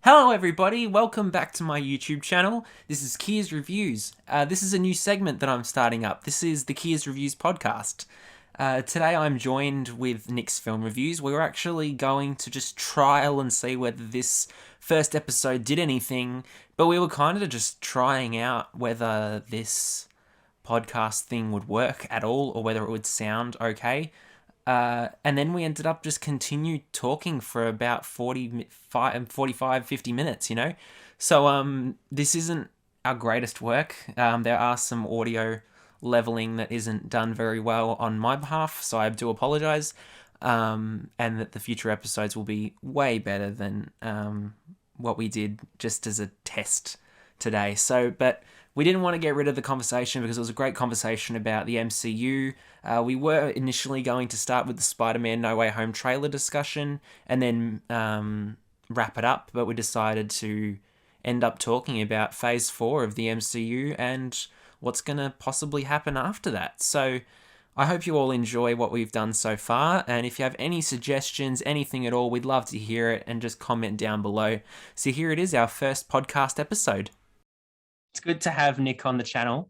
Hello everybody, welcome back to my YouTube channel. This is Kiers Reviews. This is a new segment that I'm starting up. This is the Kiers Reviews podcast. Today I'm joined with Nick's Film Reviews. We're actually going to just trial and see whether this first episode did anything, but we were kind of just trying out whether this podcast thing would work at all or whether it would sound okay. And then we ended up just continue talking for about 45, 50 minutes, you know? So this isn't our greatest work. There are some audio leveling that isn't done very well on my behalf, so I do apologise. And that the future episodes will be way better than what we did just as a test today. But we didn't want to get rid of the conversation because it was a great conversation about the MCU. We were initially going to start with the Spider-Man No Way Home trailer discussion and then wrap it up, but we decided to end up talking about Phase 4 of the MCU and what's going to possibly happen after that. So I hope you all enjoy what we've done so far, and if you have any suggestions, anything at all, we'd love to hear it and just comment down below. So here it is, our first podcast episode. It's good to have Nick on the channel.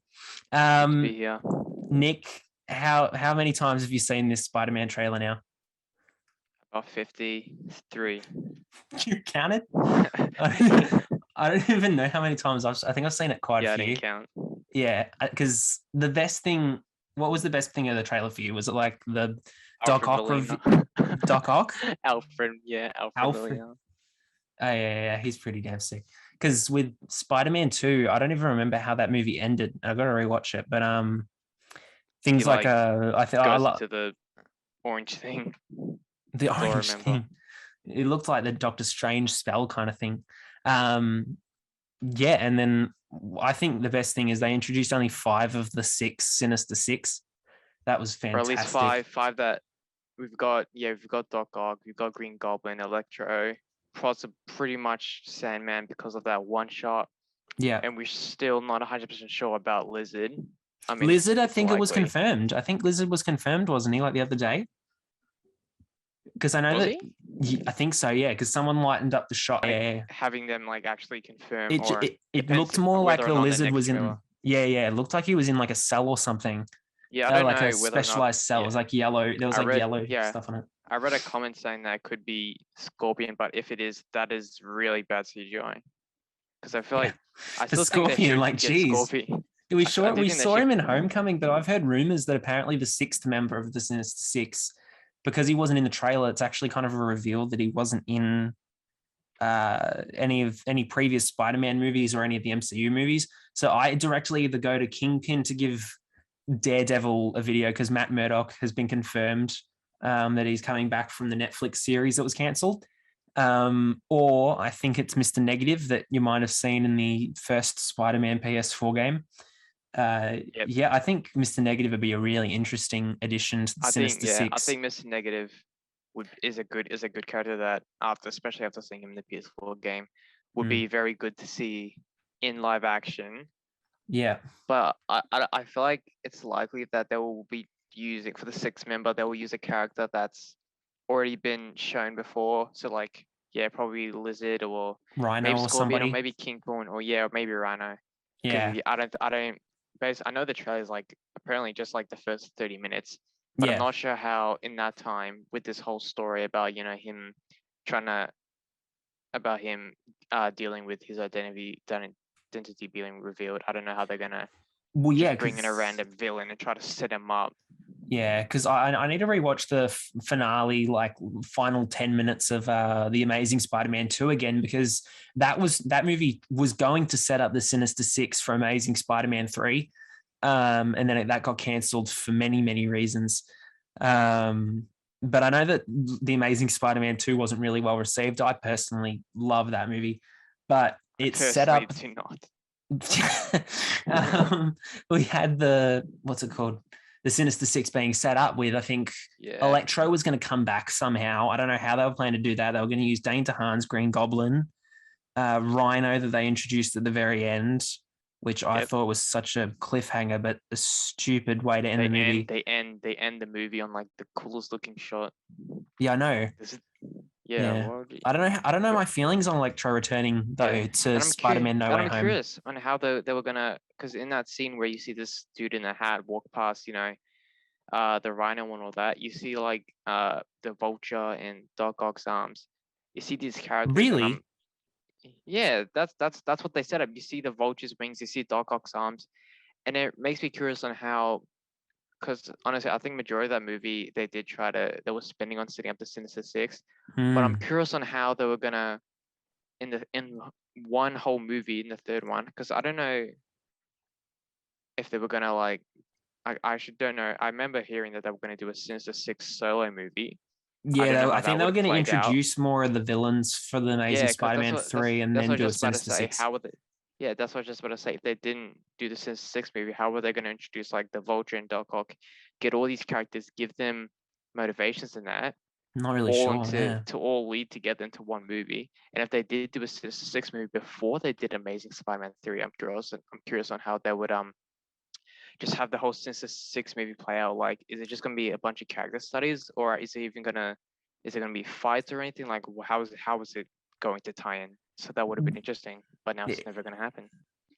Good to be here. Nick, how many times have you seen this Spider-Man trailer now? About 53. You counted? I don't even know how many times I think I've seen it quite a few. Yeah, I didn't count. Yeah, because the best thing. What was the best thing of the trailer for you? Was it like the Doc Ock review? Doc Ock? Alfred, yeah, Alfred. Oh yeah, he's pretty damn sick. Because with Spider-Man 2, I don't even remember how that movie ended. I've got to rewatch it, but things He, I think I love to the orange thing. The orange thing. It looked like the Doctor Strange spell kind of thing. Yeah, and then I think the best thing is they introduced only 5 of the 6 Sinister Six. That was fantastic. Or at least five that we've got. Yeah, we've got Doc Ock, we've got Green Goblin, Electro, plus pretty much Sandman because of that one shot. Yeah, and we're still not 100% sure about Lizard. I mean, Lizard, I think it was confirmed. I think Lizard was confirmed, wasn't he? Like the other day. Because I know I think so, yeah. Because someone lightened up the shot. Like, having them like actually confirm. It looked more like the Lizard was in. Yeah. It looked like he was in like a cell or something. Yeah, I don't like know a specialized cell. It was like yellow. There was yellow stuff on it. I read a comment saying that it could be Scorpion, but if it is, that is really bad CGI. Because I feel like I still Scorpion, like geez. We saw him in Homecoming, but I've heard rumors that apparently the 6th member of the Sinister Six, because he wasn't in the trailer, it's actually kind of a reveal that he wasn't in any previous Spider-Man movies or any of the MCU movies. So I directly either go to Kingpin to give Daredevil a video because Matt Murdock has been confirmed that he's coming back from the Netflix series that was cancelled. Or I think it's Mr. Negative that you might have seen in the first Spider-Man PS4 game. Yeah, I think Mr. Negative would be a really interesting addition to the Sinister Six. I think Mr. Negative is a good character that especially after seeing him in the PS4 game, would be very good to see in live action. Yeah, but I feel like it's likely that they will be using for the 6th member. They will use a character that's already been shown before. So like, yeah, probably Lizard or Rhino maybe or Scorpion somebody, or maybe Kingpin or maybe Rhino. Yeah, I know the trailer is like apparently just like the first 30 minutes, but I'm not sure how in that time with this whole story about him dealing with his identity being revealed. I don't know how they're gonna bring in a random villain and try to set him up. Yeah, because I need to rewatch the finale, like final 10 minutes of the Amazing Spider-Man 2 again, because that movie was going to set up the Sinister Six for Amazing Spider-Man 3, and then that got cancelled for many, many reasons. But I know that the Amazing Spider-Man 2 wasn't really well received. I personally love that movie, but it's set up. Do not. We had what's it called? The Sinister Six being set up with, I think, Electro was going to come back somehow. I don't know how they were planning to do that. They were going to use Dane DeHaan's Green Goblin, Rhino that they introduced at the very end, which I thought was such a cliffhanger, but a stupid way to end the movie. They end the movie on like the coolest looking shot. Yeah, I know. Yeah, Yeah. what would you, I don't know. I don't know but my feelings on Electro returning yeah, though to and Spider-Man No and Way I'm Home. curious on how they were gonna, because in that scene where you see this dude in a hat walk past, the Rhino and all that, you see like the Vulture and Doc Ock's arms. You see these characters, and Really? yeah, that's what they set up. You see the Vulture's wings, you see Doc Ock's arms, and it makes me curious on how. Because honestly, I think majority of that movie they were spending on setting up the Sinister Six, but I'm Hmm. curious on how they were gonna in one whole movie in the third one, because I don't know if they were gonna like I should don't know. I remember hearing that they were gonna do a Sinister Six solo movie. I Yeah, don't know I how think that they would were have going to played out. introduce more of the villains for the Amazing Yeah, because Spider-Man 3 and that's then what I was do a just about to Sinister say. Six. How would they? Yeah, that's what I was just about to say. If they didn't do the Sinister Six movie, how were they going to introduce like the Vulture and Doc Ock, get all these characters, give them motivations in that, Not really all sure. into Yeah. to all lead together into one movie? And if they did do a Sinister Six movie before they did Amazing Spider-Man 3, I'm curious on how they would just have the whole Sinister Six movie play out. Like, is it just gonna be a bunch of character studies, or is it gonna be fights or anything? Like, how is it going to tie in? So that would have been interesting, but now it's never gonna happen.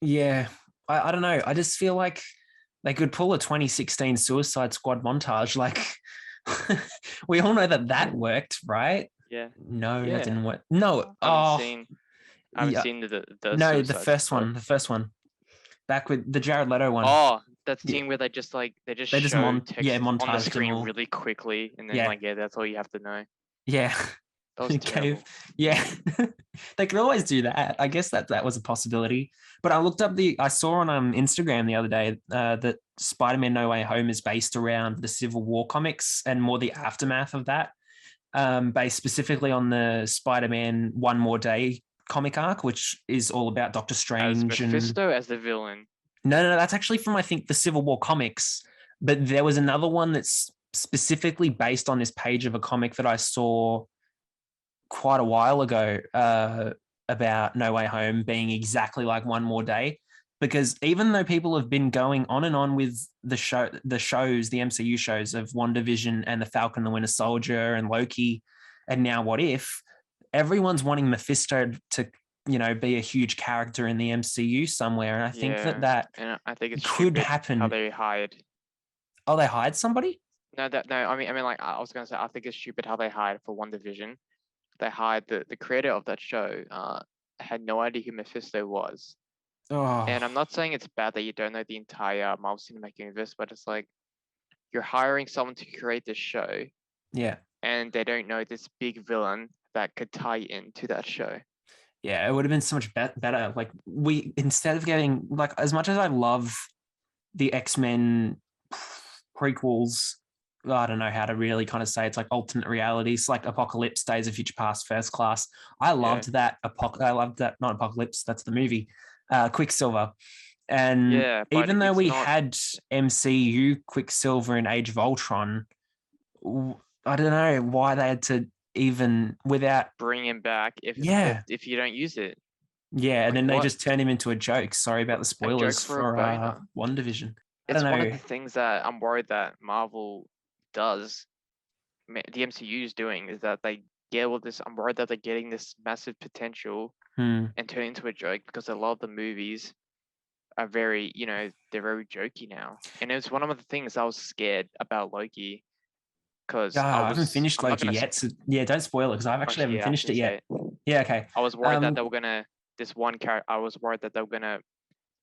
Yeah. I don't know. I just feel like they could pull a 2016 Suicide Squad montage. Like, we all know that worked, right? Yeah, No, that yeah. didn't work. No. I haven't Oh, seen I haven't yeah. seen the No, the Suicide first Squad. one. The first one. Back with the Jared Leto one. Oh, that Yeah. scene where they just They just show text on the montaged them screen all. really quickly, and then Yeah. like, yeah, that's all you have to know. Yeah. That was Cave. terrible. Yeah. They could always do that. I guess that was a possibility. But I saw on Instagram the other day that Spider-Man No Way Home is based around the Civil War comics and more the aftermath of that, based specifically on the Spider-Man One More Day comic arc, which is all about Doctor As Strange and Mephisto as the villain. no, that's actually from I think the Civil War comics. But there was another one that's specifically based on this page of a comic that I saw quite a while ago about No Way Home being exactly like One More Day. Because even though people have been going on and on with the MCU shows of WandaVision and the Falcon, the Winter Soldier, and Loki, and now What If, everyone's wanting Mephisto to, be a huge character in the MCU somewhere. And I think Yeah, that and I think it's could stupid how happen. they hired. Oh, they hired somebody? No. I mean, like I was gonna say, I think it's stupid how they hired for WandaVision. They hired the creator of that show. Had no idea who Mephisto was. Oh, And I'm not saying it's bad that you don't know the entire Marvel Cinematic Universe, but it's like you're hiring someone to create this show, yeah. and they don't know this big villain that could tie into that show. Yeah, it would have been so much better. Like instead of getting like as much as I love the X-Men prequels, I don't know how to really kind of say it's like alternate realities, like Apocalypse, Days of Future Past, First Class. I Yeah, loved that. I loved that. Not Apocalypse. That's the movie. Quicksilver. And yeah, but even though it's we not. had MCU Quicksilver in Age of Ultron, I don't know why they had to even without. Bring him back Yeah, if you don't use it. yeah, and Like then they what? just turn him into a joke. Sorry about the A joke spoilers for a for boner. WandaVision. I don't It's one of know. the things that I'm worried that Marvel does, the MCU is doing, is that they get all this. I'm worried that they're getting this massive potential Hmm. and turn it into a joke, because a lot of the movies are very, they're very jokey now. And it was one of the things I was scared about Loki, because I haven't finished I'm not Loki gonna, yet, so yeah, don't spoil it because I actually haven't yeah, I finished can it say yet. it. Yeah, okay. I was worried that they were gonna, this one character, I was worried that they were gonna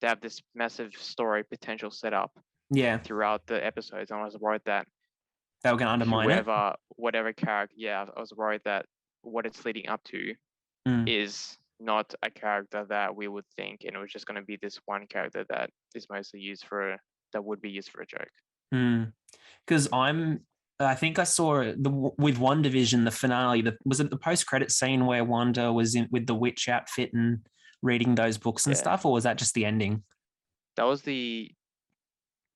they have this massive story potential set up Yeah, throughout the episodes, and I was worried that they were going to undermine it. whatever character, yeah, I was worried that what it's leading up to Mm. is not a character that we would think, and it was just going to be this one character that is mostly that would be used for a joke. Because I think I saw with WandaVision the finale. Was it the post credit scene where Wanda was in with the witch outfit and reading those books and Yeah, stuff, or was that just the ending? that was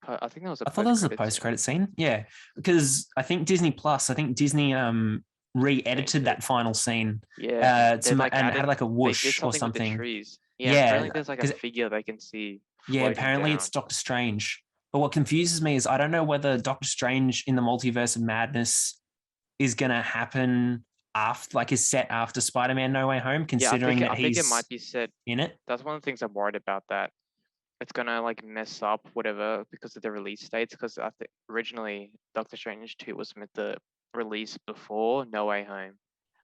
I think that was a I thought that was the post-credit post scene. credit scene. Yeah, because I think Disney re-edited Changed it. that final scene Yeah, they like and had added. like a They did whoosh or something with the something. trees. Yeah, and apparently Yeah, there's like a because figure they can see yeah, floating apparently it's down. Doctor Strange. But what confuses me is I don't know whether Doctor Strange in the Multiverse of Madness is going to happen after, like, is set after Spider-Man No Way Home, Yeah, considering that I think it he's might be set. in it. That's one of the things I'm worried about, that it's gonna like mess up whatever because of the release dates. Because I think originally Doctor Strange 2 was meant to release before No Way Home,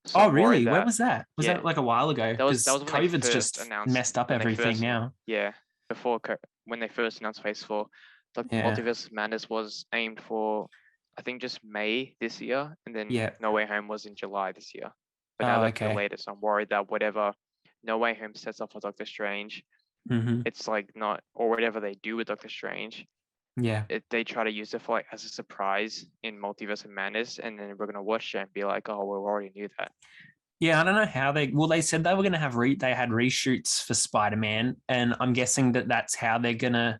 so Oh, I'm worried really? Where that, was that? Was yeah, that like a while ago? that Because was when they COVID's first just announced messed up when they everything first now. yeah before when they first announced Phase 4. The Yeah. Multiverse of Madness was aimed for, I think, just May this year, and then Yeah. No Way Home was in July this year. But now Oh, they've okay. delayed it, so I'm worried that whatever No Way Home sets up for Doctor Strange, Mm-hmm. it's like not, or whatever they do with Doctor Strange, Yeah. they try to use it for like as a surprise in Multiverse of Madness, and then we're gonna watch it and be like, oh, we already knew that. Yeah, I don't know how they said they were going to have they had reshoots for Spider-Man, and I'm guessing that that's how they're going to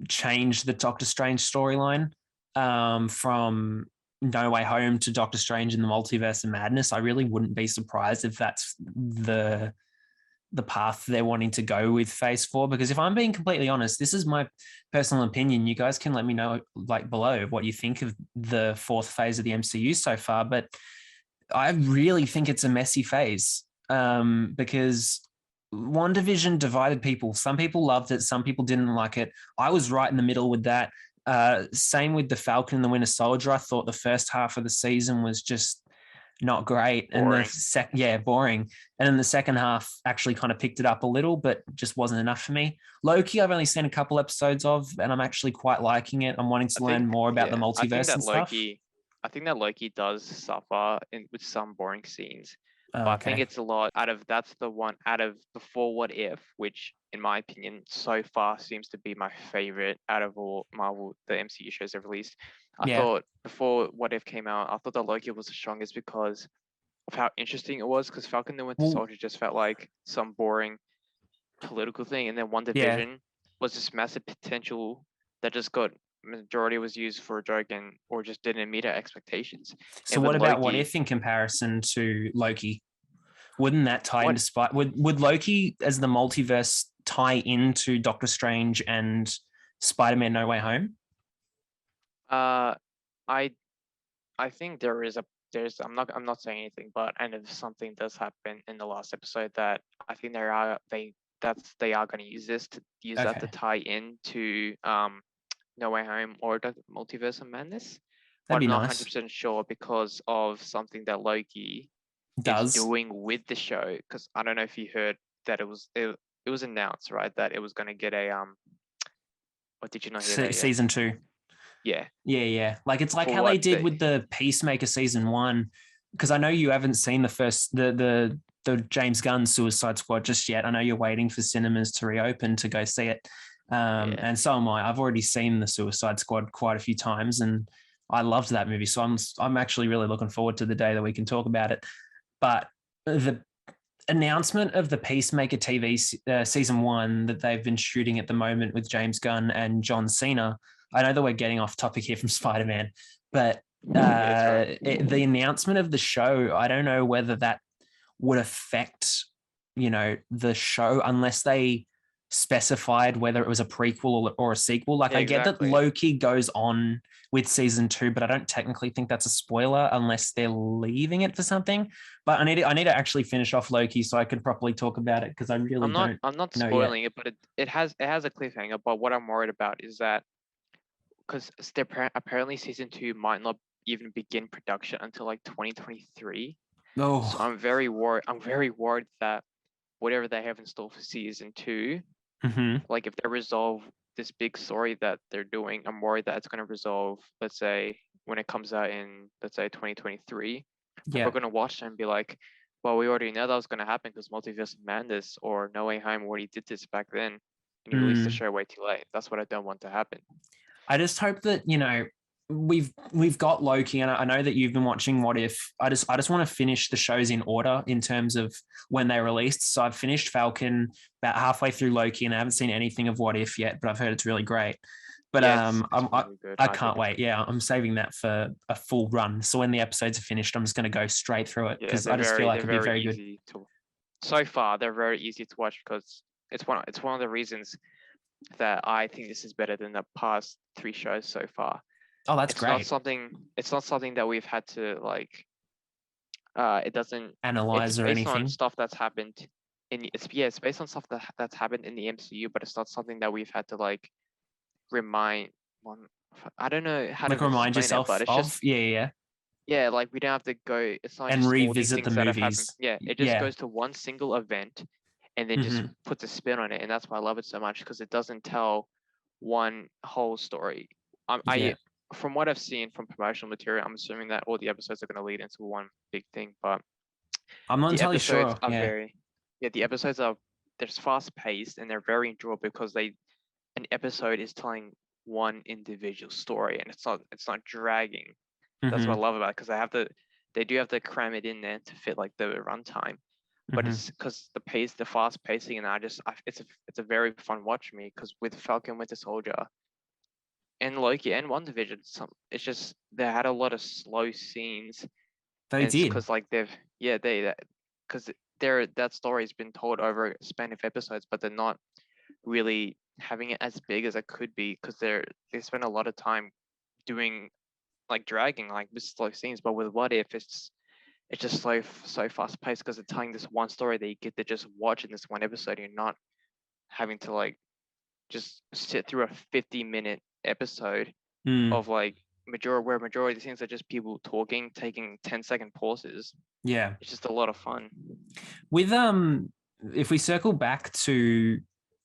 change the Doctor Strange storyline, from No Way Home to Doctor Strange in the Multiverse of Madness. I really wouldn't be surprised if that's the path they're wanting to go with Phase 4, because if I'm being completely honest, this is my personal opinion. You guys can let me know, like, below what you think of the fourth phase of the MCU so far, but I really think it's a messy phase, because WandaVision divided people. Some people loved it, some people didn't like it. I was right in the middle with that. Same with the Falcon and the Winter Soldier. I thought the first half of the season was just not great, and Boring. boring. And then the second half actually kind of picked it up a little, but just wasn't enough for me. Loki, I've only seen a couple episodes of, and I'm actually quite liking it. I'm wanting I to learn think, more about the yeah, multiverse and stuff. I think that Loki does suffer with some boring scenes, Oh, but I think okay. it's a lot out of, that's the one out of Before What If, which in my opinion so far seems to be my favorite out of all Marvel, the MCU shows they've released. I Yeah. thought Before What If came out, I thought that Loki was the strongest because of how interesting it was. Because Falcon and the Winter Well, Soldier just felt like some boring political thing, and then One yeah. Division was this massive potential that just got, majority was used for a joke and or just didn't meet our expectations. So And with what about What Loki, If in comparison to Loki? Wouldn't that tie what into would Loki as the multiverse tie into Doctor Strange and Spider-Man No Way Home? uh I I think there's I'm not saying anything, but and if something does happen in the last episode, that I think they are going to use that to Okay. tie into No Way Home or the Multiverse of Madness. But That'd I'm be not nice. 100% sure because of something that Loki is Does doing with the show. Because I don't know if you heard that it was announced, right, that it was going to get a What, did you not hear that yet? season 2. Yeah, Yeah, yeah. Like, it's like for how they what did they with the Peacemaker season 1, because I know you haven't seen the James Gunn Suicide Squad just yet. I know you're waiting for cinemas to reopen to go see it. yeah. And so am I. I've already seen the Suicide Squad quite a few times, and I loved that movie. So I'm actually really looking forward to the day that we can talk about it. But the announcement of the Peacemaker TV season 1 that they've been shooting at the moment with James Gunn and John Cena. I know that we're getting off topic here from Spider-Man, but Yeah, it's right. the announcement of the show, I don't know whether that would affect, the show, unless they specified whether it was a prequel or a sequel. Like, Yeah, I get that exactly. Loki goes on with season 2, but I don't technically think that's a spoiler unless they're leaving it for something. But I need to actually finish off Loki so I can properly talk about it, because I really don't I'm not know yet. spoiling it, but it has a cliffhanger. But what I'm worried about is that because apparently season 2 might not even begin production until like 2023. So Oh, I'm very worried. I'm very worried that whatever they have in store for season 2, mm-hmm. like if they resolve this big story that they're doing, I'm worried that it's going to resolve, let's say, when it comes out in, let's say, 2023. We're Yeah. going to watch it and be like, well, we already know that was going to happen because Multiverse of Madness or No Way Home already did this back then, and you released the Mm. show way too late. That's what I don't want to happen. I just hope that, we've got Loki, and I know that you've been watching What If. I just want to finish the shows in order in terms of when they released. So I've finished Falcon, about halfway through Loki, and I haven't seen anything of What If yet, but I've heard it's really great. But Yeah, it's I'm, really good, in I my can't opinion. wait. Yeah, I'm saving that for a full run. So when the episodes are finished, I'm just going to go straight through it, Yeah, because I just feel like they're it'd be very very good. easy to. So far, they're very easy to watch because it's one of the reasons that I think this is better than the past 3 shows so far. Oh, that's great. It's not something that we've had to like it doesn't. analyze It's or based on anything. stuff that's happened it's based on stuff that's happened in the MCU, but it's not something that we've had to like remind one. I don't know how Like to remind explain it, yourself but it's just of, yeah, yeah, like we don't have to go. It's not and just all these revisit the things that have happened. movies. Yeah, it just Yeah. goes to one single event, and then just Hmm. puts a spin on it, and that's why I love it so much because it doesn't tell one whole story. Yeah. From what I've seen from promotional material, I'm assuming that all the episodes are going to lead into one big thing, but I'm not the entirely episodes sure. are Yeah. the episodes are they're fast paced and they're very enjoyable because an episode is telling one individual story and it's not dragging. That's what I Hmm. love about it because they do have to cram it in there to fit like the runtime, but Hmm. it's because the fast pacing, and it's a very fun watch for me because with Falcon Winter Soldier and Loki and WandaVision, it's just they had a lot of slow scenes, They and it's did. because like because that story's been told over a span of episodes, but they're not really having it as big as it could be because they spend a lot of time doing like dragging like with slow scenes. But with What If, it's just so fast paced because they're telling this one story that you get to just watch in this one episode. You're not having to like just sit through a 50-minute episode Mm. of like majority of the scenes are just people talking, taking 10-second pauses. Yeah. It's just a lot of fun. With if we circle back to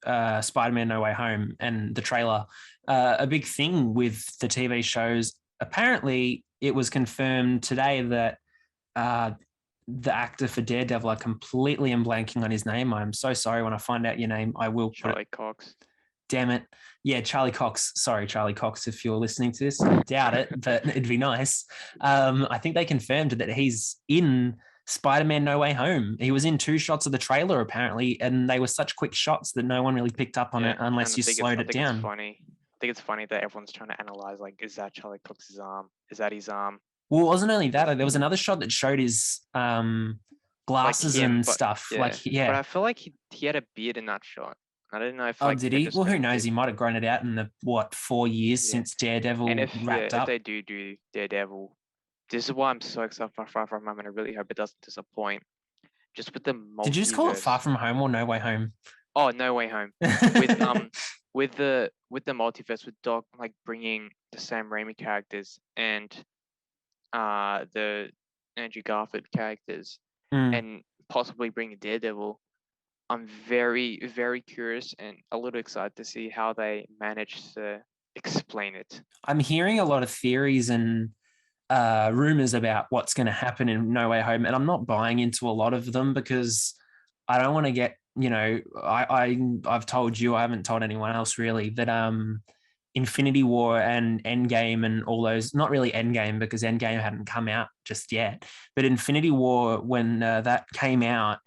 Spider-Man No Way Home and the trailer, a big thing with the TV shows, apparently it was confirmed today that uh, the actor for Daredevil, I completely am blanking on his name. I'm so sorry. When I find out your name, I will put it. Charlie Cox. Damn it. Yeah, Charlie Cox. Sorry, Charlie Cox, if you're listening to this. I doubt it, but it'd be nice. I think they confirmed that he's in Spider-Man No Way Home. He was in 2 shots of the trailer, apparently, and they were such quick shots that no one really picked up on it Yeah, unless and you slowed I it think it's down. funny. I think it's funny that everyone's trying to analyze like, is that Charlie Cox's arm? Is that his arm? Well, it wasn't only that. It's There was another shot that showed his like glasses him, and but stuff. yeah. Like, But yeah. I feel like he had a beard in that shot. I don't know if Oh, like did they're he? just Well, who gonna knows? give He might have grown it out in the 4 years yeah. since And Daredevil wrapped if up. they do Daredevil, this is why I'm so excited for Far From Home, and I really hope it doesn't disappoint. Just with the Did you just call it Far multiverse. From Home or No Way Home? Oh, No Way Home. With with the multiverse, with Doc like bringing the Sam Raimi characters and the Andrew Garfield characters Mm. and possibly bringing Daredevil, I'm very, very curious and a little excited to see how they manage to explain it. I'm hearing a lot of theories and rumors about what's going to happen in No Way Home, and I'm not buying into a lot of them because I don't want to get, I've told you, I haven't told anyone else really that Infinity War and Endgame and all those, not really Endgame because Endgame hadn't come out just yet, but Infinity War, when that came out,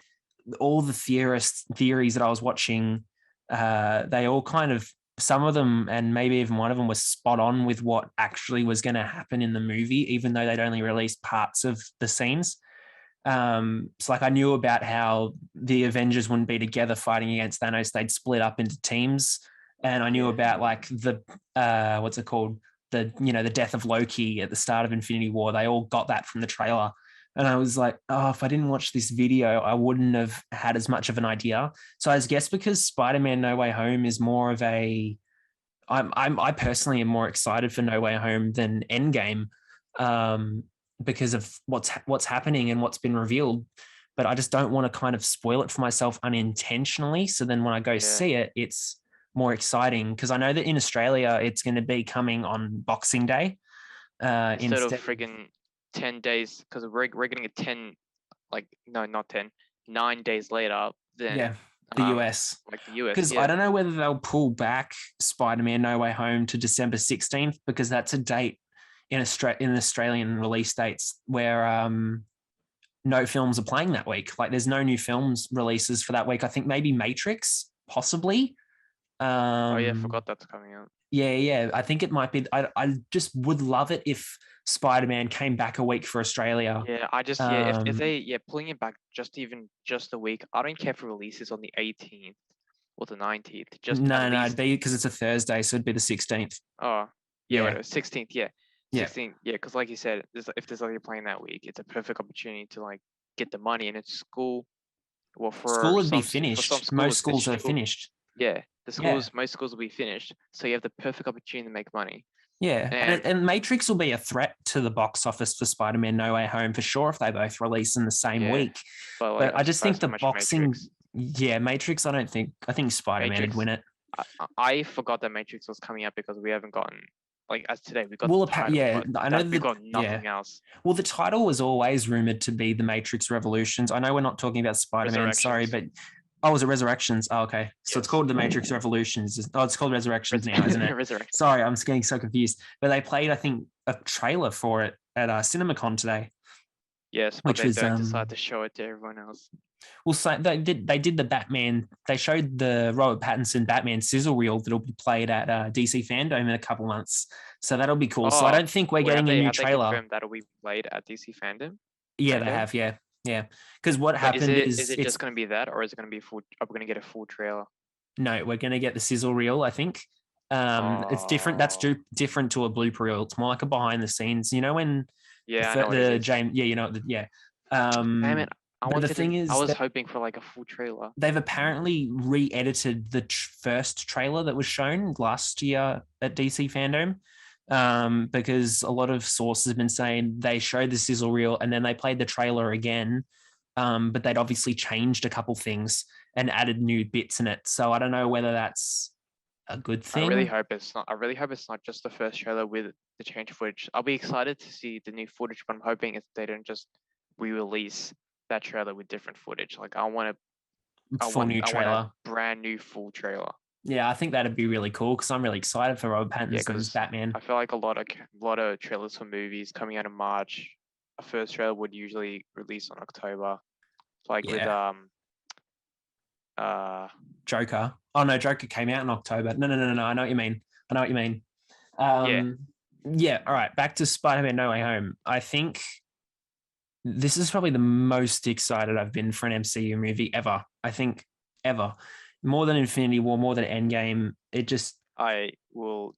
all the theories that I was watching, they all kind of, some of them and maybe even one of them was spot on with what actually was going to happen in the movie, even though they'd only released parts of the scenes. So like I knew about how the Avengers wouldn't be together fighting against Thanos; they'd split up into teams, and I knew Yeah. about like the what's it called, the death of Loki at the start of Infinity War. They all got that from the trailer. And I was like, oh, if I didn't watch this video, I wouldn't have had as much of an idea. So I guess because Spider-Man No Way Home is more of I personally am more excited for No Way Home than Endgame, because of what's happening and what's been revealed. But I just don't want to kind of spoil it for myself unintentionally. So then when I go Yeah. see it, it's more exciting because I know that in Australia it's going to be coming on Boxing Day Instead of instead. friggin' 10 days, because we're getting a 10, like no, not 10, 9 days later than Yeah, the US. like the US. Because I Yeah. don't know whether they'll pull back Spider-Man No Way Home to December 16th because that's a date in Australian release dates where no films are playing that week. Like there's no new films releases for that week. I think maybe Matrix, possibly. Oh yeah, I Um, forgot that's coming out. yeah. I think it might be. I just would love it if Spider-Man came back a week for Australia. Yeah, I just yeah, if Um, they pulling it back just a week, I don't care if it releases on the 18th or the 19th. Just at no, it'd least be because it's a Thursday, so it'd be the 16th. oh yeah, Yeah. whatever, 16th, yeah. Yeah. 16, yeah, because like you said, if there's other playing that week, it's a perfect opportunity to like get the money. And it's school. Well, School for would be for some finished. Most schools, it's schools are still, finished. yeah, Yeah. most schools will be finished. So you have the perfect opportunity to make money. Yeah, And and Matrix will be a threat to the box office for Spider-Man No Way Home for sure if they both release in the same yeah, week. but like But I I'm just think surprised how the much boxing, Matrix. yeah, Matrix. I think Spider-Man would Matrix. win it. I forgot that Matrix was coming up because we haven't gotten, like, as today we got Well, the title, yeah, but I know that we that. got Yeah, nothing else. well, the title was always rumored to be the Matrix Revolutions. I know we're not talking about Spider-Man. Sorry, Resurrections. but oh, was it Resurrections? Oh, okay, so it's Yes. called the Matrix Revolutions. Oh, it's called Resurrections now, isn't it? Resurrection. Sorry, I'm getting so confused. But they played, I think, a trailer for it at CinemaCon today, Yes, but which they was don't decide to show it to everyone else. well, so they did the Batman. They showed the Robert Pattinson Batman sizzle reel that'll be played at DC Fandom in a couple months. So that'll be cool. So I Oh, don't think we're wait, getting a new have they trailer. confirmed that'll be played at DC Fandom? Yeah, they Fandom? have. Yeah, yeah. Because what But happened is is it just gonna be that, or is it gonna be full? Are we gonna get a full trailer? no, we're gonna get the sizzle reel. I think it's different. That's Oh, different to a blooper reel. It's more like a behind the scenes. You know when yeah, I know what it the is. James. Yeah, you know. Yeah. Damn it! But the thing I is was that hoping for like a full trailer. they've apparently re-edited the first trailer that was shown last year at DC Fandom, because a lot of sources have been saying they showed the sizzle reel and then they played the trailer again, but they'd obviously changed a couple things and added new bits in it. So I don't know whether that's a good I really thing. hope it's not. I really hope it's not just the first trailer with the change footage. I'll be excited to see the new footage, but I'm hoping it's they don't just re-release that trailer with different footage. Like Full new I want a trailer. brand new full trailer. Yeah, I think that'd be really cool because I'm really excited for Robert Yeah, Pattinson's because Batman. I feel like a lot of trailers for movies coming out in March. A first trailer would usually release on October, like with Yeah, uh Joker. Oh no, Joker came out in October. No. I know what you mean. I know what you mean. yeah. Um, yeah, all right. Back to Spider-Man No Way Home. I think this is probably the most excited I've been for an MCU movie ever. I think ever. More than Infinity War, more than Endgame. It just I will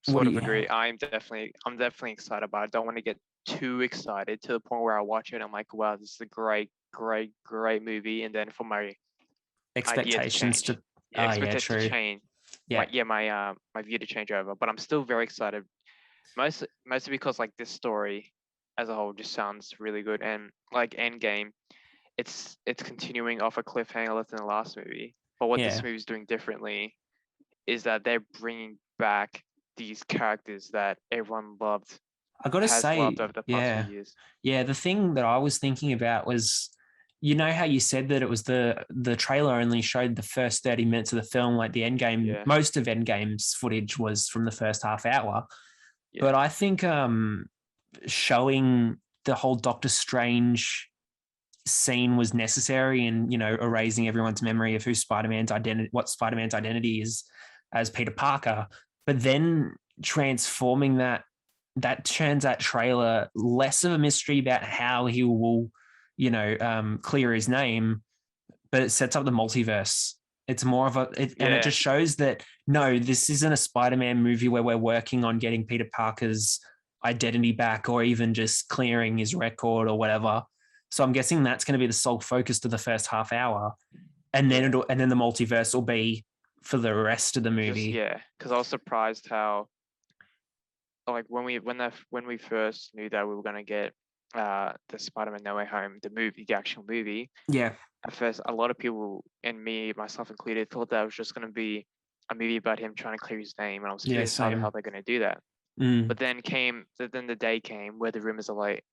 what sort do of you agree. I'm definitely excited, but I don't want to get too excited to the point where I watch it. I'm like, wow, this is a great movie, and then for my idea to expectations change, to yeah, yeah, expected to true. change, Yeah. my view to change over. But I'm still very excited, mostly because like this story as a whole just sounds really good, and like Endgame, it's continuing off a cliffhanger left in the last movie. But what this Yeah. movie is doing differently is that they're bringing back these characters that everyone I gotta has loved say, over the past few yeah. years. Yeah, the thing that I was thinking about was, you know how you said that it was the trailer only showed the first 30 minutes of the film, like the end game, Yeah, most of Endgame's footage was from the first half hour. yeah, But I think showing the whole Doctor Strange scene was necessary in, you know, erasing everyone's memory of who Spider-Man's identity, what Spider-Man's identity is as Peter Parker. But then transforming that turns that trailer less of a mystery about how he will, you know, clear his name, but it sets up the multiverse. It's more of and it yeah, just shows that no, this isn't a Spider-Man movie where we're working on getting Peter Parker's identity back or even just clearing his record or whatever. So I'm guessing that's going to be the sole focus to the first half hour, and then yeah. and then the multiverse will be for the rest of the Just movie. yeah, because I was surprised how like when we first knew that we were gonna get the Spider-Man No Way Home, the movie, the actual movie. Yeah, At first, a lot of people, and me, myself included, thought that it was just gonna be a movie about him trying to clear his name, and I was yeah, curious how the hell same. they're gonna do that. Mm, But then the day came where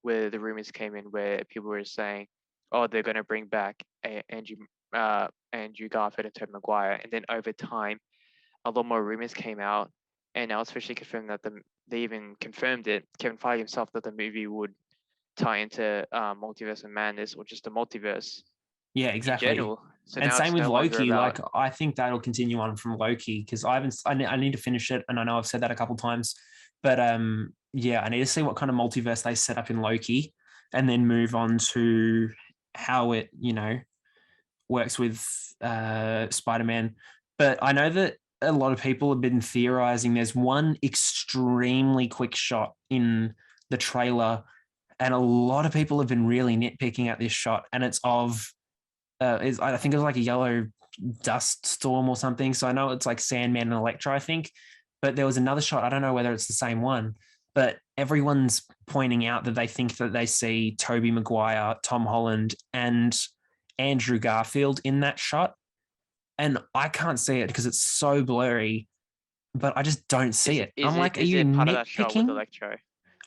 where the rumors came in where people were saying, oh, they're gonna bring back Andrew Garfield and Tobey Maguire, and then over time, a lot more rumors came out, and now it's officially confirmed that they even confirmed it. Kevin Feige himself that the movie would tie into Multiverse of Madness or just the multiverse yeah, in exactly. general. So And now same it's with no longer Loki. about Like I think that'll continue on from Loki because I haven't. I need to finish it, and I know I've said that a couple times, but yeah, I need to see what kind of multiverse they set up in Loki, and then move on to how it, you know, works with Spider-Man. But I know that a lot of people have been theorizing. There's one extremely quick shot in the trailer, and a lot of people have been really nitpicking at this shot, and it's of I think it was like a yellow dust storm or something. So I know it's like Sandman and Elektra, I think. But there was another shot. I don't know whether it's the same one, but everyone's pointing out that they think that they see Tobey Maguire, Tom Holland, and Andrew Garfield in that shot. And I can't see it because it's so blurry, but I just don't see it. I'm like, are you part of that shot with nitpicking? Electro?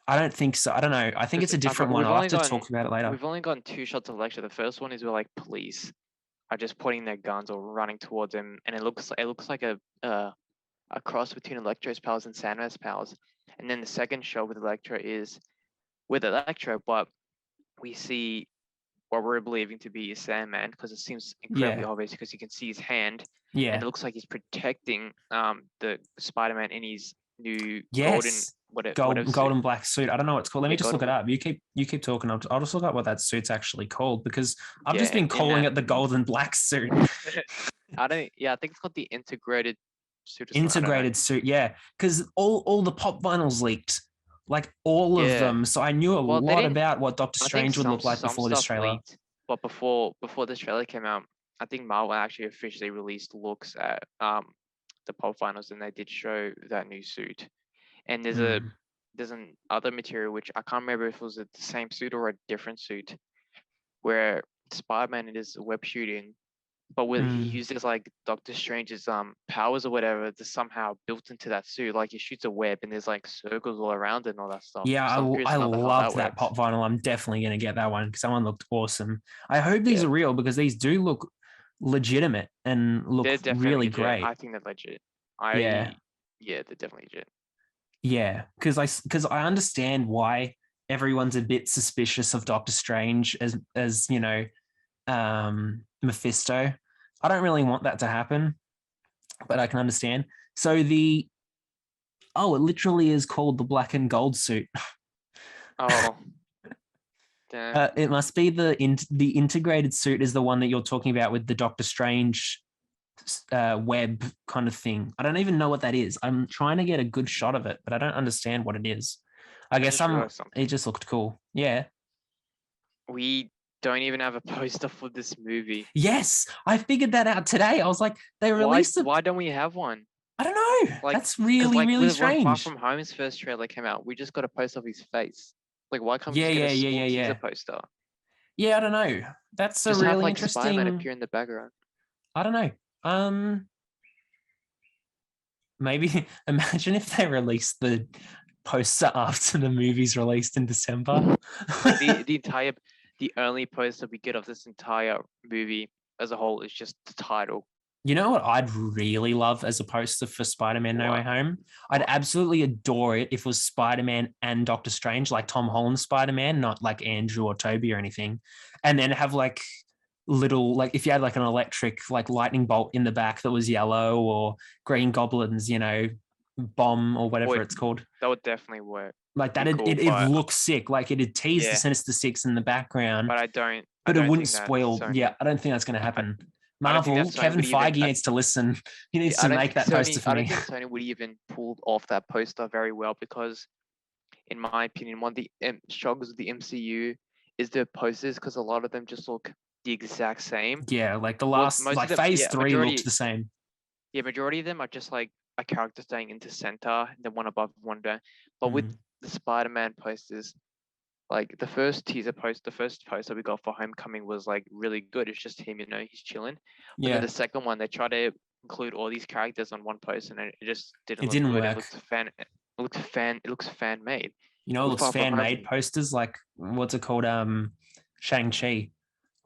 I don't think so. I don't know. I think it's a different one. I'll have to talk about it later. We've only gotten 2 shots of Electro. The first one is where like police are just pointing their guns or running towards him, and it looks like a cross between Electro's powers and Sandman's powers. And then the second shot with Electro is with Electro, but we see what we're believing to be Sandman because it seems incredibly obvious because you can see his hand, and it looks like he's protecting the Spider-Man in his new golden black suit. I don't know what it's called. Let me just look it up. You keep talking. I'll just look up what that suit's actually called because I've just been calling it the golden black suit. I think it's called the integrated suit. Integrated suit, yeah, because all the pop vinyls leaked, like all of them. So I knew a lot about what Doctor Strange would look like before this trailer. Leaked, but before this trailer came out, I think Marvel actually officially released looks at the pop vinyls, and they did show that new suit. And there's an other material which I can't remember if it was the same suit or a different suit, where Spider-Man is web shooting, but he uses like Doctor Strange's powers or whatever to somehow built into that suit. Like he shoots a web and there's like circles all around it and all that stuff. Yeah, I love that pop vinyl. I'm definitely gonna get that one because that one looked awesome. I hope these are real because these do look legitimate and look really great. I think they're legit. Yeah, they're definitely legit. Yeah, because I understand why everyone's a bit suspicious of Doctor Strange as you know, Mephisto. I don't really want that to happen, but I can understand. So it literally is called the black and gold suit. Oh. It must be the integrated suit is the one that you're talking about with the Doctor Strange web kind of thing. I don't even know what that is. I'm trying to get a good shot of it, but I don't understand what it is. I guess it just looked cool. Yeah. We don't even have a poster for this movie. Yes, I figured that out today. I was like, they released Why don't we have one? I don't know. Like, that's really strange. When Far From Home's first trailer came out, we just got a poster of his face. Like, why can't we just get a small teaser poster? Yeah, I don't know. That's just a really interesting. Spider-Man appear in the background. I don't know. Maybe imagine if they released the poster after the movie's released in December. The only poster we get of this entire movie as a whole is just the title. You know what I'd really love as a poster for Spider-Man No Way Home? I'd absolutely adore it if it was Spider-Man and Doctor Strange, like Tom Holland's Spider-Man, not like Andrew or Tobey or anything. And then have like little, like if you had like an electric like lightning bolt in the back that was yellow, or Green Goblin's, you know, bomb or whatever it's called. That would definitely work. Like that, it looks sick. Like it'd tease the Sinister Six in the background. But I don't. But it wouldn't spoil. Yeah, I don't think that's going to happen. Marvel, Kevin Feige needs to listen. He needs to make that poster for me. I don't think Sony would even pull off that poster very well because, in my opinion, one of the struggles of the MCU is the posters because a lot of them just look the exact same. Yeah, like the last, Phase 3 looked the same. Yeah, majority of them are just like a character staying into center, and then one above, one down. But with the Spider-Man posters, like the first poster we got for Homecoming was like really good. It's just him, you know, he's chilling. But then the second one, they try to include all these characters on one poster, and it just didn't. It didn't work. It looks fan made. You know, it looks fan made posters like what's it called? Shang-Chi.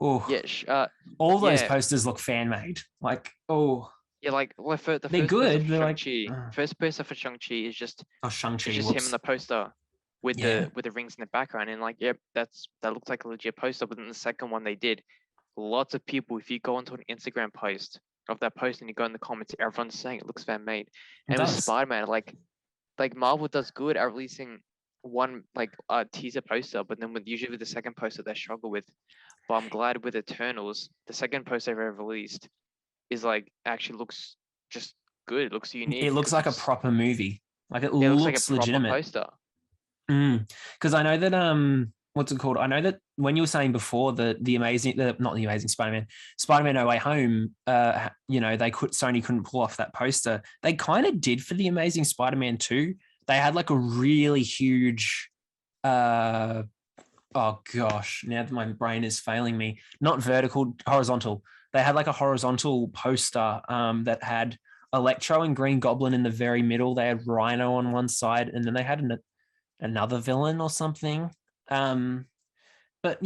Oh yeah. All those posters look fan made. Like yeah, like they're good. They're like first poster for Shang-Chi is just Shang-Chi. It's just him in the poster with the rings in the background, and like that looks like a legit poster. But then the second one they did, lots of people, if you go onto an Instagram post of that post and you go in the comments, everyone's saying it looks fan made. And with Spider-Man, like Marvel does good at releasing one like teaser poster, but then usually with the second poster they struggle with. But I'm glad with Eternals, the second poster they've ever released is like actually looks just good. It looks unique. It looks like a proper movie. Like it It looks like a proper legitimate. poster. Because I know that what's it called? I know that when you were saying before not the amazing Spider-Man No Way Home, Sony couldn't pull off that poster. They kind of did for the Amazing Spider-Man 2. They had like a really huge oh gosh, now that my brain is failing me. Not vertical, horizontal. They had like a horizontal poster that had Electro and Green Goblin in the very middle. They had Rhino on one side, and then they had another villain or something. But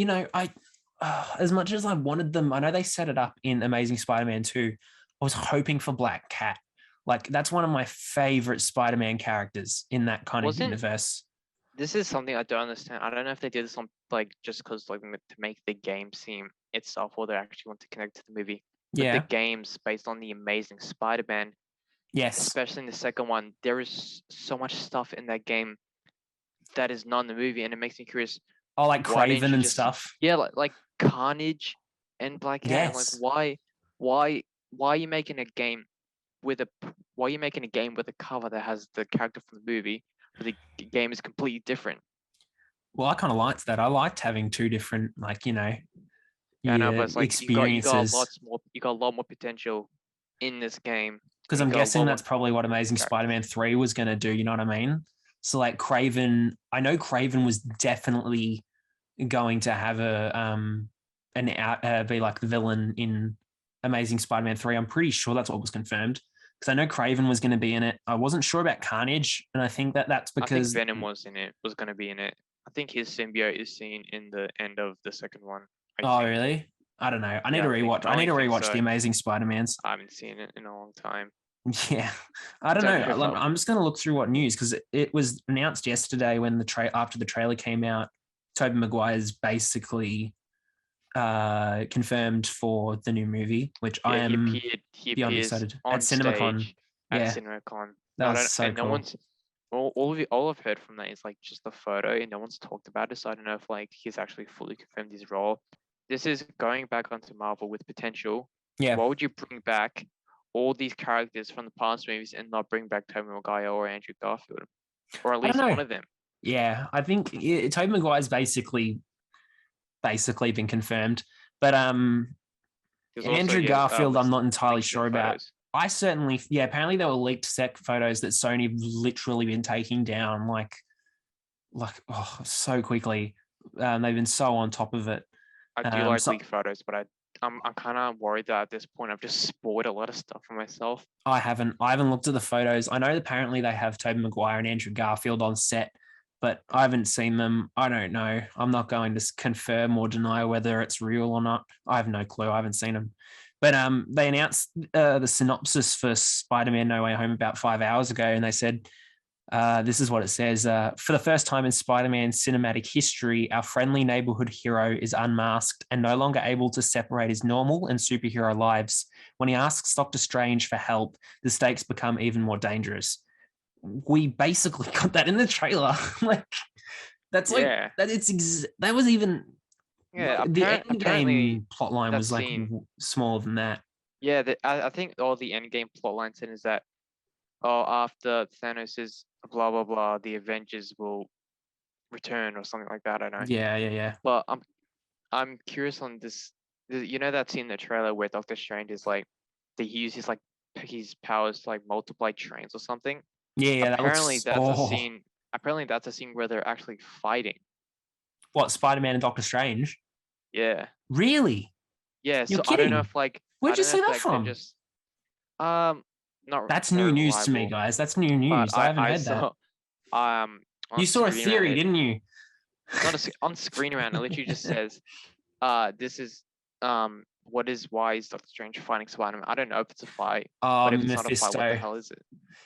as much as I wanted them, I know they set it up in Amazing Spider-Man 2. I was hoping for Black Cat. Like that's one of my favorite Spider-Man characters in that kind of universe. This is something I don't understand. I don't know if they did this on like just because like to make the game seem itself, or they actually want to connect to the movie. But the game's based on the Amazing Spider-Man. Yes. Especially in the second one, there is so much stuff in that game that is not in the movie, and it makes me curious. Oh, like Craven and stuff. Yeah, like Carnage and Black Cat. Yes. Like why are you making a game with a cover that has the character from the movie, but the game is completely different? Well, I kind of liked that. I liked having two different, experiences. You got a lot more potential in this game. Because I'm guessing that's probably what Amazing Spider-Man 3 was going to do. You know what I mean? So like Craven, I know Craven was definitely going to have be like the villain in Amazing Spider-Man 3. I'm pretty sure that's what was confirmed, because I know Craven was going to be in it. I wasn't sure about Carnage, and I think that's because I think Venom was going to be in it. I think his symbiote is seen in the end of the second one. Really? I don't know. I need to rewatch. I need to rewatch the Amazing Spider-Mans. I haven't seen it in a long time. Yeah, I don't know. I'm just going to look through what news, because it was announced yesterday when after the trailer came out. Tobey Maguire's basically confirmed for the new movie, which I am beyond excited at CinemaCon. At CinemaCon. That was so cool. All I've heard from that is like just the photo, and no one's talked about it. So I don't know if like he's actually fully confirmed his role. This is going back onto Marvel with potential. Yeah. Why would you bring back all these characters from the past movies and not bring back Tobey Maguire or Andrew Garfield, or at least one of them? Yeah, I think Tobey Maguire's basically been confirmed, but Andrew Garfield, I'm not entirely sure about. I certainly, apparently there were leaked set photos that Sony have literally been taking down so quickly. They've been so on top of it. I do like leaked photos, but I'm kind of worried that at this point I've just spoiled a lot of stuff for myself. I haven't looked at the photos. I know apparently they have Tobey Maguire and Andrew Garfield on set, but I haven't seen them. I don't know. I'm not going to confirm or deny whether it's real or not. I have no clue. I haven't seen them. But they announced the synopsis for Spider-Man No Way Home about 5 hours ago, and they said, this is what it says. For the first time in Spider-Man cinematic history, our friendly neighborhood hero is unmasked and no longer able to separate his normal and superhero lives. When he asks Doctor Strange for help, the stakes become even more dangerous. We basically got that in the trailer. That was even... Yeah, the end game plot line was smaller than that. Yeah, I think all the end game plot line said is that, after Thanos is blah blah blah, the Avengers will return or something like that. I don't know. Yeah. But I'm curious on this. You know that scene in the trailer where Doctor Strange is like, they use his powers to like multiply trains or something. Yeah. Apparently that's a scene where they're actually fighting. What, Spider-Man and Doctor Strange? Yeah. Really? Yeah. You're so kidding. I don't know if like. Where'd you see that from? That's new news to me, guys. That's new news. I haven't heard that. You saw a theory, didn't you? Not on screen around. It literally just says, "This is why is Doctor Strange fighting Spider-Man?" I don't know if it's a fight. But if it's not a fight, what the hell is it?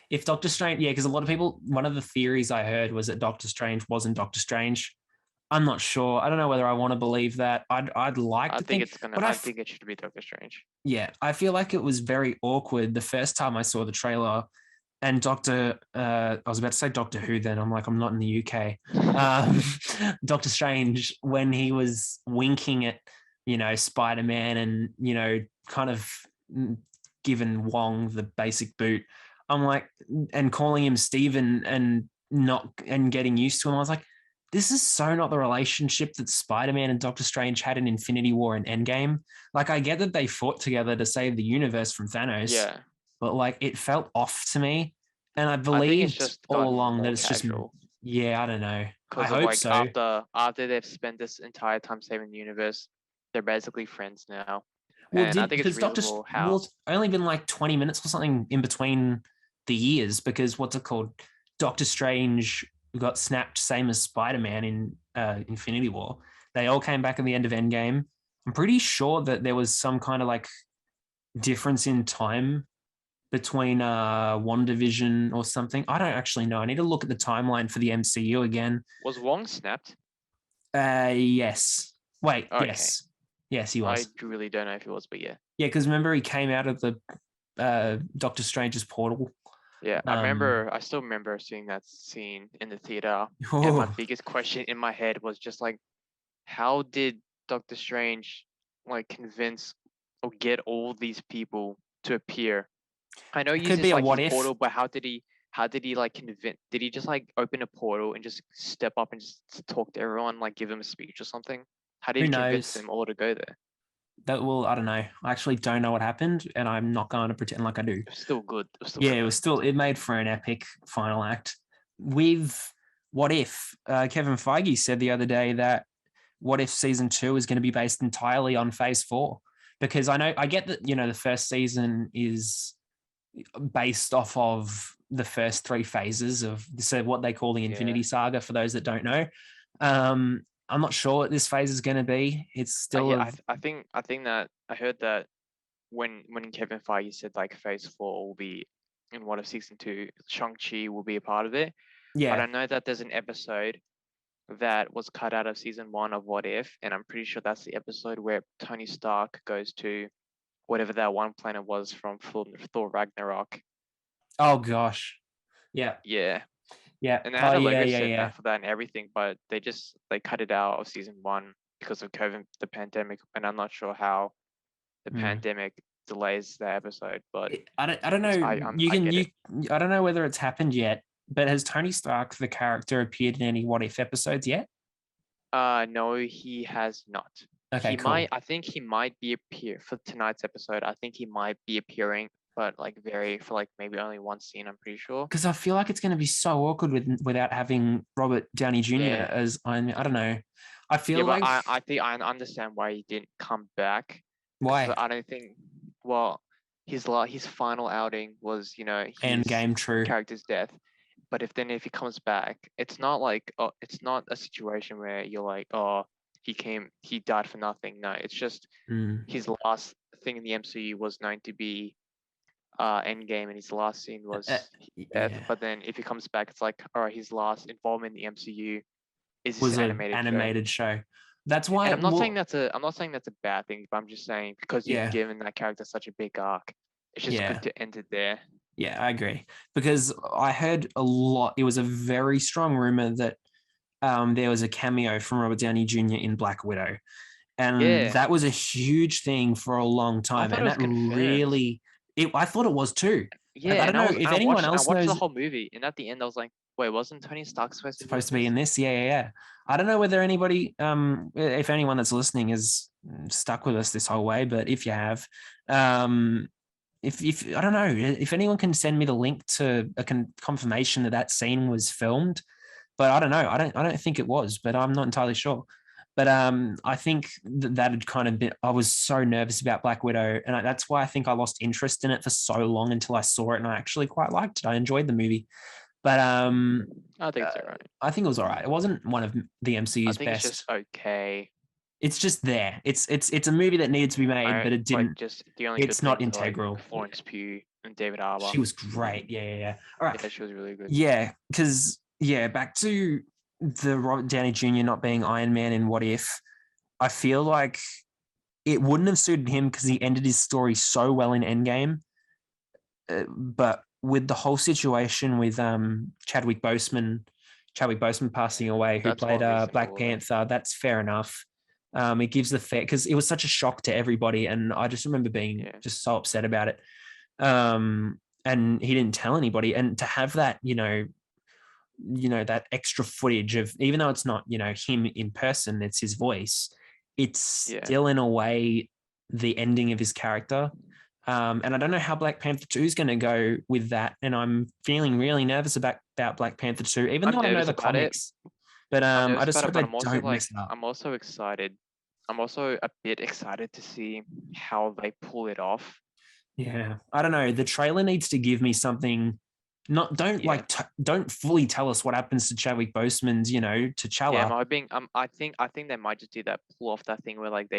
If Doctor Strange, because a lot of people, one of the theories I heard was that Doctor Strange wasn't Doctor Strange. I'm not sure. I don't know whether I want to believe that. I'd like to think it's gonna. I think it should be Doctor Strange. Yeah, I feel like it was very awkward the first time I saw the trailer, and I was about to say Doctor Who. Then I'm like, I'm not in the UK. Doctor Strange, when he was winking at Spider-Man and kind of given Wong the basic boot. I'm like, and calling him Steven and getting used to him. I was like, this is so not the relationship that Spider-Man and Doctor Strange had in Infinity War and Endgame. Like, I get that they fought together to save the universe from Thanos, Yeah. but like it felt off to me. And I I think it's believed just all gotten along that more it's just, casual yeah, I don't know. I because of hope like so. after they've spent this entire time saving the universe, they're basically friends now. Well, And I think it's because reasonable well, how it's only been like 20 minutes or something in between the years, because what's it called? Doctor Strange got snapped, same as Spider-Man in Infinity War. They all came back at the end of Endgame. I'm pretty sure that there was some kind of like difference in time between WandaVision or something. I don't actually know. I need to look at the timeline for the MCU again. was Wong snapped. Yes. Wait, Okay. yes. Yes, he was. I really don't know if it was, but yeah. Yeah, because remember he came out of the Doctor Strange's portal. Yeah, I still remember seeing that scene in the theater. And my Oh, biggest question in my head was just like, how did Doctor Strange like convince or get all these people to appear? I know it he could be uses a like his what if. portal, but how did he like convince, did he just like open a portal and just step up and just talk to everyone, like give them a speech or something? How did Who he convince knows? them all to go there? That will, I don't know. I actually don't know what happened, and I'm not going to pretend like I do. It was still good. It was still Yeah, good it though. was still, it made for an epic final act. With What If, Kevin Feige said the other day that What If season 2 is going to be based entirely on phase 4. Because I get that, the first season is based off of the first 3 phases of, so what they call the Yeah. Infinity Saga, for those that don't know. I'm not sure what this phase is going to be. It's still Yeah, I think that I heard that when Kevin Feige said like phase 4 will be in What If season 2, Shang-Chi will be a part of it. But I yeah. know that there's an episode that was cut out of season 1 of What If, and I'm pretty sure that's the episode where Tony Stark goes to whatever that one planet was from Thor Ragnarok. Oh gosh. Yeah. Yeah. Yeah. And they Oh had a yeah. Lego Yeah. set Yeah. back for that and everything, but they cut it out of season 1 because of COVID, the pandemic, and I'm not sure how the Hmm. pandemic delays the episode, but I don't know. I get it. I don't know whether it's happened yet, but has Tony Stark the character appeared in any What If episodes yet? No, he has not. Okay, cool. I think he might be appear for tonight's episode. I think he might be appearing, but like for like maybe only one scene, I'm pretty sure. Because I feel like it's going to be so awkward without having Robert Downey Jr. Yeah. as I don't know. I Yeah, feel but like I think I understand why he didn't come back because why I don't think, well, his final outing was, End his game true. character's death. But if he comes back, it's not like, oh, it's not a situation where you're like, oh, he died for nothing. No, it's just Mm. his last thing in the MCU was known to be Endgame, and his last scene Uh, was death. yeah, But then if he comes back, it's like, all right, his last involvement in the MCU is this was an animated show. animated show. That's And why. Well, I'm not saying that's a bad thing, but I'm just saying because you've yeah, given that character such a big arc, it's just yeah. good to end it there. Yeah, I agree. Because I heard a lot, it was a very strong rumor that there was a cameo from Robert Downey Jr. in Black Widow. And Yeah, that was a huge thing for a long I time. thought it And was that confirmed. really, I thought it was too. Yeah, I don't know if anyone I else watched the knows, whole movie, and at the end I was like, wait, wasn't Tony Stark supposed to be supposed in to be in this? this. Yeah, yeah, yeah. I don't know whether anybody, if anyone that's listening is stuck with us this whole way, but if you have, um, if I don't know if anyone can send me the link to a confirmation that that scene was filmed, but I don't know. I don't think it was, but I'm not entirely sure. But I think that had kind of been. I was so nervous about Black Widow, and that's why I think I lost interest in it for so long until I saw it, and I actually quite liked it. I enjoyed the movie, but I think it's alright. I think it was all right. It wasn't one of the I MCU's think it's just best. okay. It's just there. It's a movie that needed to be made, but it Like didn't. just the only good It's not things are like integral. Yeah. Florence Pugh and David Harbour. She was great. Yeah, yeah, yeah. All right. Yeah, she was really good. Yeah, because back to the Robert Downey Jr. not being Iron Man in What If. I feel like it wouldn't have suited him because he ended his story so well in Endgame. But with the whole situation with Chadwick Boseman passing away, who That's played more Black reasonable. Panther, that's fair enough. It gives the fair because it was such a shock to everybody, and I just remember being Yeah. just so upset about it. And he didn't tell anybody. And to have that, that extra footage of, even though it's not, him in person, it's his voice, it's Yeah. still in a way the ending of his character. And I don't know how Black Panther 2 is going to go with that. And I'm feeling really nervous about Black Panther 2, even I'm though I know nervous the about it. comics. But I'm I nervous just about it, hope but they don't mess it up. I'm also excited. I'm also a bit excited to see how they pull it off. Yeah, I don't know. The trailer needs to give me something. Not don't Yeah. don't fully tell us what happens to Chadwick Boseman's, Yeah, T'Challa. I'm hoping. I think they might just do that, pull off that thing where like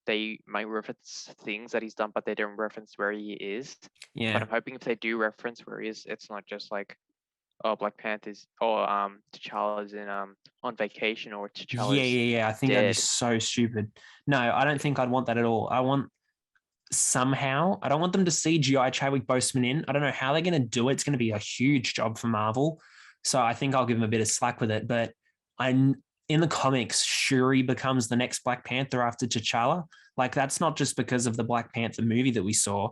they might reference things that he's done, but they don't reference where he is. But Yeah, I'm hoping if they do reference where he is, it's not just like, oh, Black Panthers or T'Challa's in on vacation or yeah, T'Challa's yeah, yeah. I think that'd be dead. so stupid. No, I don't think I'd want that at all. I want somehow. I don't want them to CGI Chadwick Boseman in. I don't know how they're going to do it. It's going to be a huge job for Marvel. So I think I'll give them a bit of slack with it. But I'm in the comics, Shuri becomes the next Black Panther after T'Challa. Like that's not just because of the Black Panther movie that we saw.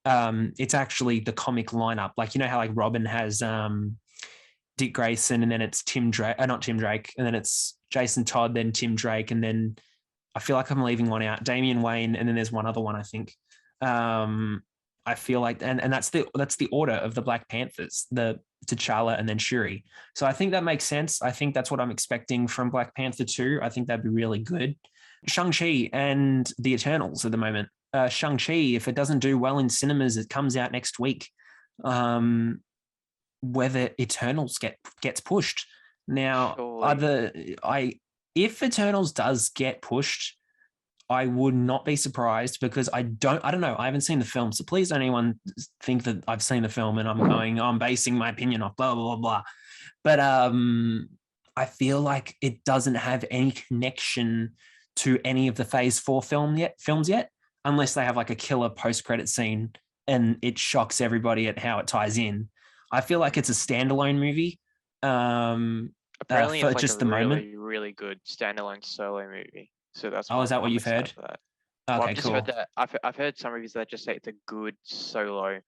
It's actually the comic lineup. Like how like Robin has Dick Grayson, and then it's Tim Drake, not Tim Drake, and then it's Jason Todd, then Tim Drake, and then I feel like I'm leaving one out, Damian Wayne, and then there's one other one I think. I feel like, and that's the order of the Black Panthers, the T'Challa and then Shuri. So I think that makes sense. I think that's what I'm expecting from Black Panther 2. I think that'd be really good. Shang-Chi and the Eternals at the moment. Shang-Chi, if it doesn't do well in cinemas, it comes out next week. Whether Eternals gets pushed. Now, Surely. if Eternals does get pushed, I would not be surprised because I don't know. I haven't seen the film. So please don't anyone think that I've seen the film and I'm basing my opinion off blah, blah, blah, blah. But I feel like it doesn't have any connection to any of the Phase 4 films yet, unless they have like a killer post-credit scene and it shocks everybody at how it ties in. I feel like it's a standalone movie Apparently, for it's like a just the moment. really, really good standalone solo movie. So that's Oh, why is that what I'm you've excited heard? for that. Well, I've Okay, just heard cool. that I've heard some reviews that just say it's a good solo.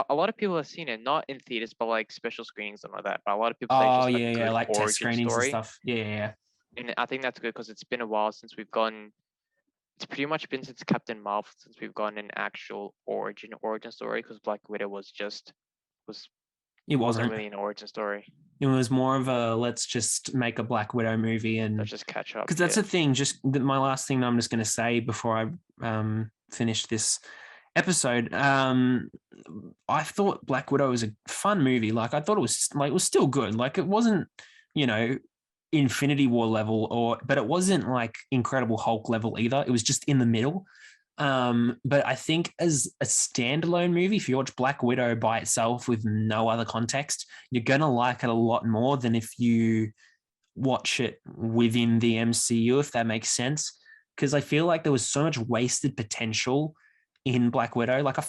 A lot of people have seen it, not in theaters, but like special screenings and all that. But a lot of people say it's Oh, just a yeah, yeah, good like test origin screenings and story, stuff. Yeah, yeah, and I think that's good because it's been a while since we've gone. It's pretty much been since Captain Marvel since we've gotten an actual origin story. Because Black Widow was it wasn't wasn't. really an origin story. It was more of a let's just make a Black Widow movie, Let's and just catch up. because that's Yeah. the thing. Just my last thing I'm just going to say before I finish this episode. I thought Black Widow was a fun movie. Like I thought it was still good. Like it wasn't you know Infinity War level but it wasn't like Incredible Hulk level either. It was just in the middle. But I think as a standalone movie, if you watch Black Widow by itself with no other context, you're gonna like it a lot more than if you watch it within the MCU, if that makes sense. Because I feel like there was so much wasted potential in Black Widow. Like I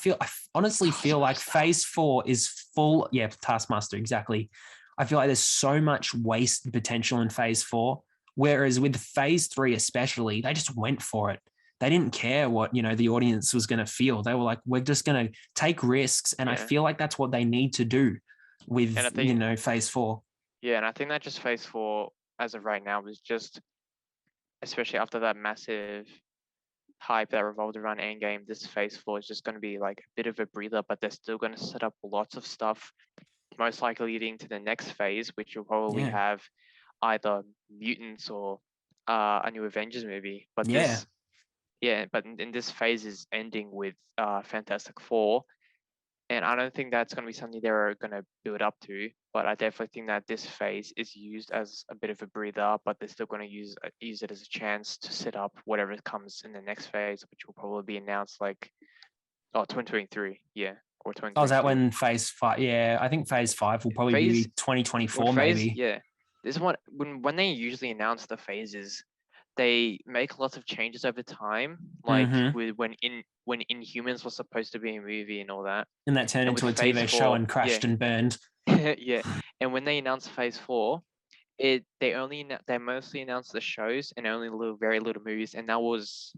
honestly feel like Taskmaster. Phase 4 is full. Yeah, Taskmaster, exactly. I feel like there's so much wasted potential in Phase 4. Whereas with Phase 3, especially, they just went for it. They didn't care what, the audience was going to feel. They were like, we're just going to take risks. And I Yeah. feel like that's what they need to do And I with, think Phase 4. Yeah, and I think that just Phase 4 as of right now is just, especially after that massive hype that revolved around Endgame, this Phase 4 is just going to be like a bit of a breather, but they're still going to set up lots of stuff, most likely leading to the next phase, which will probably Yeah. have either mutants or a new Avengers movie. But Yeah. in this phase is ending with Fantastic Four, and I don't think that's going to be something they're going to build up to. But I definitely think that this phase is used as a bit of a breather, but they're still going to use it as a chance to set up whatever comes in the next phase, which will probably be announced like 2023, yeah, or Oh, is that 2022. when Phase 5? Yeah, I think Phase 5 will probably Phase be 2024, maybe. yeah. This one when they usually announce the phases, they make lots of changes over time, like Mm-hmm. with when Inhumans was supposed to be a movie and all that. And that turned And with into a Phase TV show 4, and yeah, crashed and burned. yeah. And when they announced Phase 4, they mostly announced the shows and only very little movies, and that was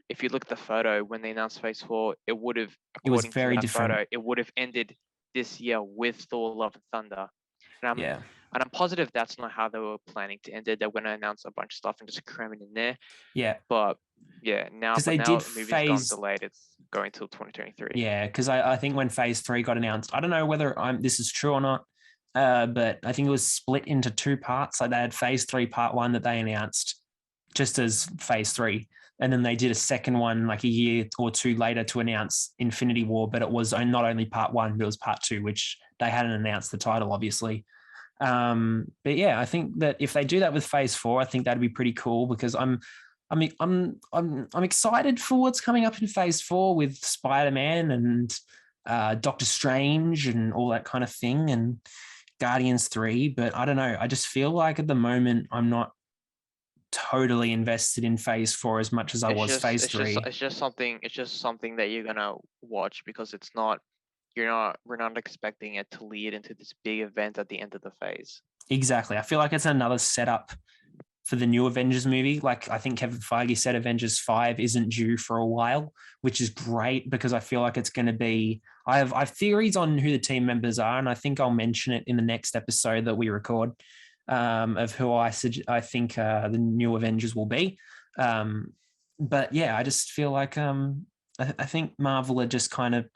if you look at the photo when they announced Phase 4, it would have, It was according to very that different. photo, it would have ended this year with Thor: Love and Thunder. And Yeah. I'm positive that's not how they were planning to end it. They're going to announce a bunch of stuff and just cram it in there. Yeah. But yeah, now Because they the did movie's gone phase. delayed. It's going till 2023. Yeah, because I think when Phase 3 got announced, I don't know whether this is true or not, but I think it was split into two parts. Like they had Phase 3 Part 1 that they announced just as Phase 3, and then they did a second one like a year or two later to announce Infinity War, but it was not only Part 1, but it was Part 2, which they hadn't announced the title, obviously. But yeah, I think that if they do that with Phase 4, I think that'd be pretty cool because I'm excited for what's coming up in Phase 4 with Spider-Man and Doctor Strange and all that kind of thing, and Guardians 3. But I don't know. I just feel like at the moment I'm not totally invested in Phase 4 as much as I was Phase 3. It's just something that you're gonna watch because we're not expecting it to lead into this big event at the end of the phase. Exactly. I feel like it's another setup for the new Avengers movie. Like I think Kevin Feige said Avengers 5 isn't due for a while, which is great because I feel like it's going to be, I have theories on who the team members are, and I think I'll mention it in the next episode that we record, of who I think the new Avengers will be. But yeah, I just feel like I think Marvel are just kind of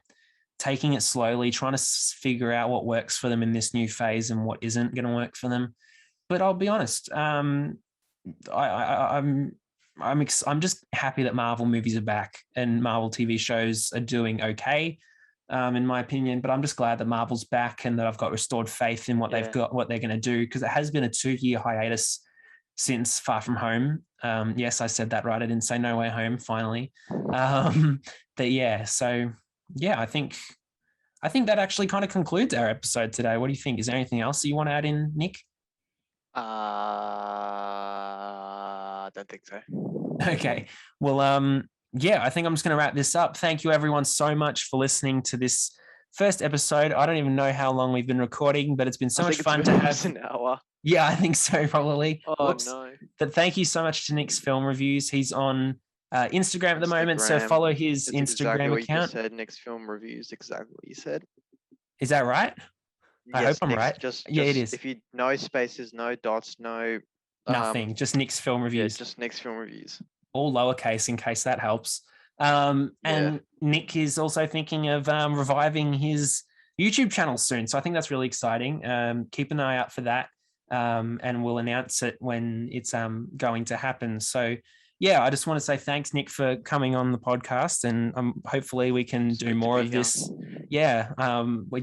taking it slowly, trying to figure out what works for them in this new phase and what isn't going to work for them. But I'll be honest, I'm just happy that Marvel movies are back and Marvel TV shows are doing okay, in my opinion. But I'm just glad that Marvel's back and that I've got restored faith in what they've got, what they're going to do, because it has been a 2-year hiatus since Far From Home. Yes, I said that right. I didn't say No Way Home. Finally, but yeah. So yeah, I think that actually kind of concludes our episode today. What do you think? Is there anything else that you want to add in, Nick? I don't think so. Okay. Well, yeah, I think I'm just going to wrap this up. Thank you everyone so much for listening to this first episode. I don't even know how long we've been recording, but it's been so much fun to have. An hour. Yeah, I think so, probably. Oh, whoops. No. But thank you so much to Nick's Film Reviews. He's on Instagram at the moment, so follow his Instagram exactly what account. You said Nick's Film Reviews, exactly what you said. Is that right? I hope I'm right. Yeah, it is. If you no spaces, no dots, no nothing, just Nick's Film Reviews. Yeah, just Nick's Film Reviews. All lowercase in case that helps. And Nick is also thinking of reviving his YouTube channel soon, so I think that's really exciting. Keep an eye out for that, and we'll announce it when it's going to happen. So yeah, I just want to say thanks, Nick, for coming on the podcast, and hopefully we can do more of this. Yeah, we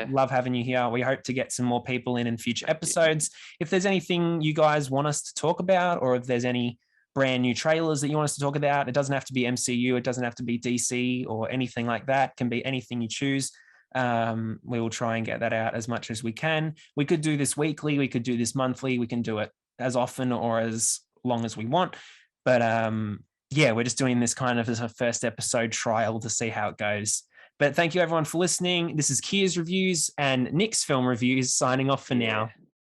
love having you here. We hope to get some more people in future episodes. If there's anything you guys want us to talk about, or if there's any brand new trailers that you want us to talk about, it doesn't have to be MCU, it doesn't have to be DC or anything like that. It can be anything you choose. We will try and get that out as much as we can. We could do this weekly, we could do this monthly, we can do it as often or as long as we want. But yeah, we're just doing this kind of as a first episode trial to see how it goes. But thank you everyone for listening. This is Kiers Reviews and Nick's Film Reviews signing off for now.